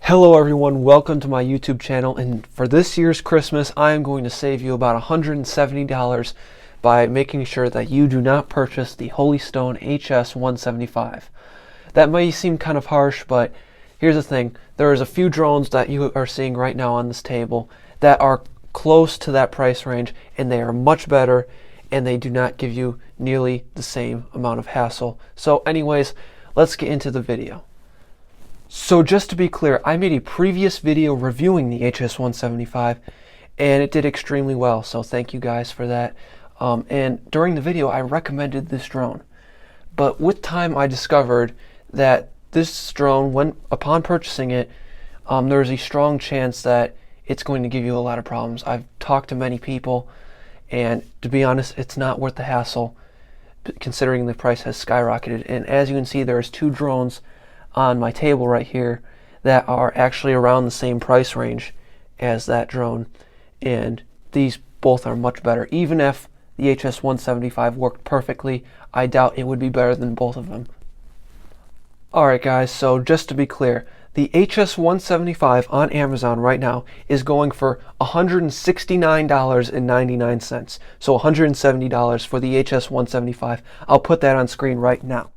Hello everyone, welcome to my YouTube channel, and for this year's Christmas I am going to save you about $170 by making sure that you do not purchase the Holy Stone Hs175. That may seem kind of harsh, but here's the thing. There is a few drones that you are seeing right now on this table that are close to that price range, and they are much better and they do not give you nearly the same amount of hassle. So anyways, let's get into the video. So just to be clear, I made a previous video reviewing the Hs175 and it did extremely well, so thank you guys for that. And during the video I recommended this drone, but with time I discovered that this drone, upon purchasing it, there's a strong chance that it's going to give you a lot of problems. I've talked to many people, and to be honest, it's not worth the hassle considering the price has skyrocketed. And as you can see, there's two drones on my table right here that are actually around the same price range as that drone, and these both are much better. Even if the Hs175 worked perfectly, I doubt it would be better than both of them. Alright guys, so just to be clear, the Hs175 on Amazon right now is going for $169.99. So $170 for the Hs175. I'll put that on screen right now.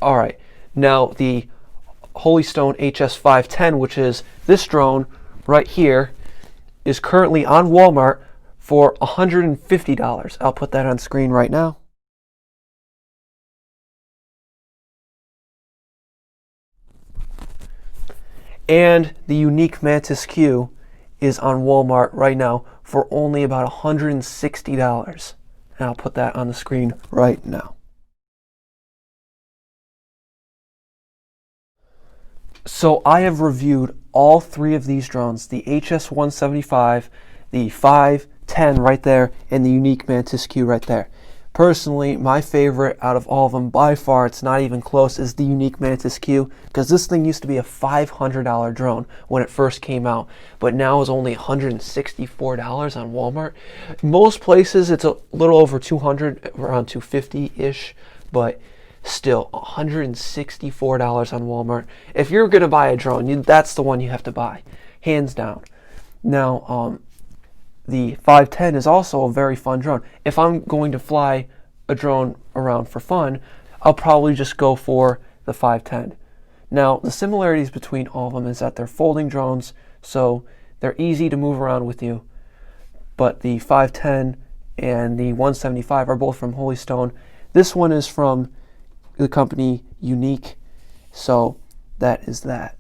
Alright, now the Holy Stone Hs510, which is this drone right here, is currently on Walmart for $150. I'll put that on screen right now. And the unique Mantis Q is on Walmart right now for only about $160. And I'll put that on the screen right now. So I have reviewed all three of these drones, the Hs175, the 510 right there, and the unique Mantis Q right there. Personally, my favorite out of all of them, by far, it's not even close, is the unique Mantis Q, because this thing used to be a $500 drone when it first came out, but now is only $164 on Walmart. Most places it's a little over $200, around $250-ish, but still $164 on Walmart. If you're gonna buy a drone, that's the one you have to buy, hands down. Now the 510 is also a very fun drone. If I'm going to fly a drone around for fun, I'll probably just go for the 510. Now the similarities between all of them is that they're folding drones, so they're easy to move around with you. But the 510 and the 175 are both from Holy Stone. This one is from the company Unique, so that is that.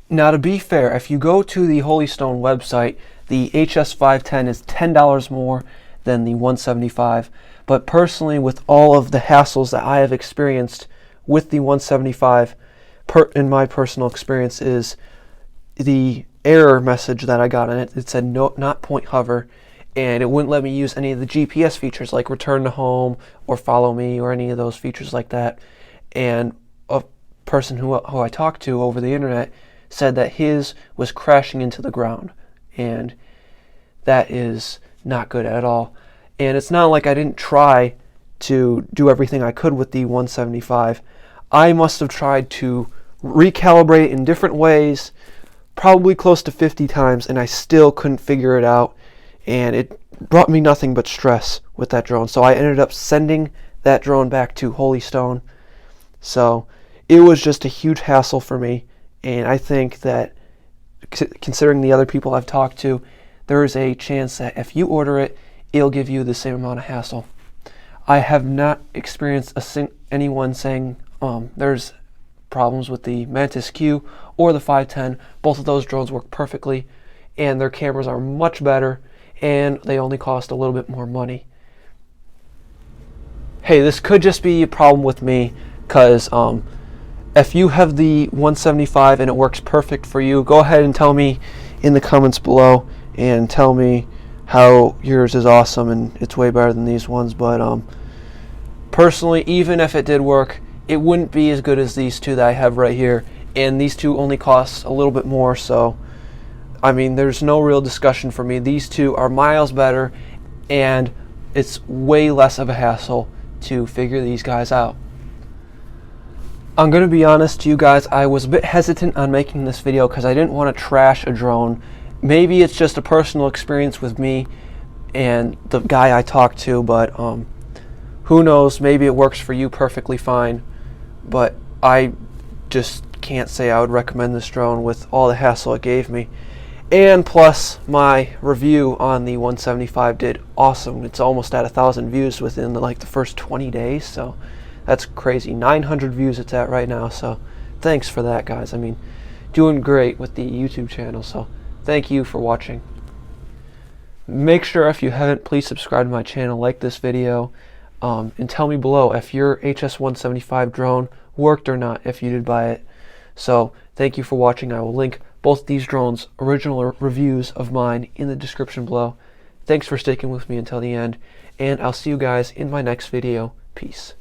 Now to be fair, if you go to the Holy Stone website, the Hs510 is $10 more than the 175, but personally, with all of the hassles that I have experienced with the 175, in my personal experience, is the error message that I got in it. It said no, not point hover, and it wouldn't let me use any of the GPS features like return to home or follow me or any of those features like that. And a person who I talked to over the internet said that his was crashing into the ground, and that is not good at all. And it's not like I didn't try to do everything I could with the 175. I must have tried to recalibrate in different ways, probably close to 50 times, and I still couldn't figure it out. And it brought me nothing but stress with that drone. So I ended up sending that drone back to Holy Stone. So it was just a huge hassle for me. And I think that considering the other people I've talked to, there is a chance that if you order it, it'll give you the same amount of hassle. I have not experienced anyone saying there's problems with the Mantis Q or the 510. Both of those drones work perfectly, and their cameras are much better, and they only cost a little bit more money. Hey, this could just be a problem with me, because if you have the 175 and it works perfect for you, go ahead and tell me in the comments below and tell me how yours is awesome and it's way better than these ones. But personally, even if it did work, it wouldn't be as good as these two that I have right here, and these two only cost a little bit more. So I mean, there's no real discussion for me. These two are miles better, and it's way less of a hassle to figure these guys out. I'm going to be honest to you guys, I was a bit hesitant on making this video because I didn't want to trash a drone. Maybe it's just a personal experience with me and the guy I talked to, but who knows, maybe it works for you perfectly fine. But I just can't say I would recommend this drone with all the hassle it gave me. And plus, my review on the 175 did awesome. It's almost at 1,000 views within like the first 20 days, so that's crazy. 900 views it's at right now, so thanks for that, guys. I mean, doing great with the YouTube channel, so thank you for watching. Make sure, if you haven't, please subscribe to my channel, like this video, and tell me below if your Hs175 drone worked or not, if you did buy it. So thank you for watching. I will link both these drones' original reviews of mine in the description below. Thanks for sticking with me until the end, and I'll see you guys in my next video. Peace.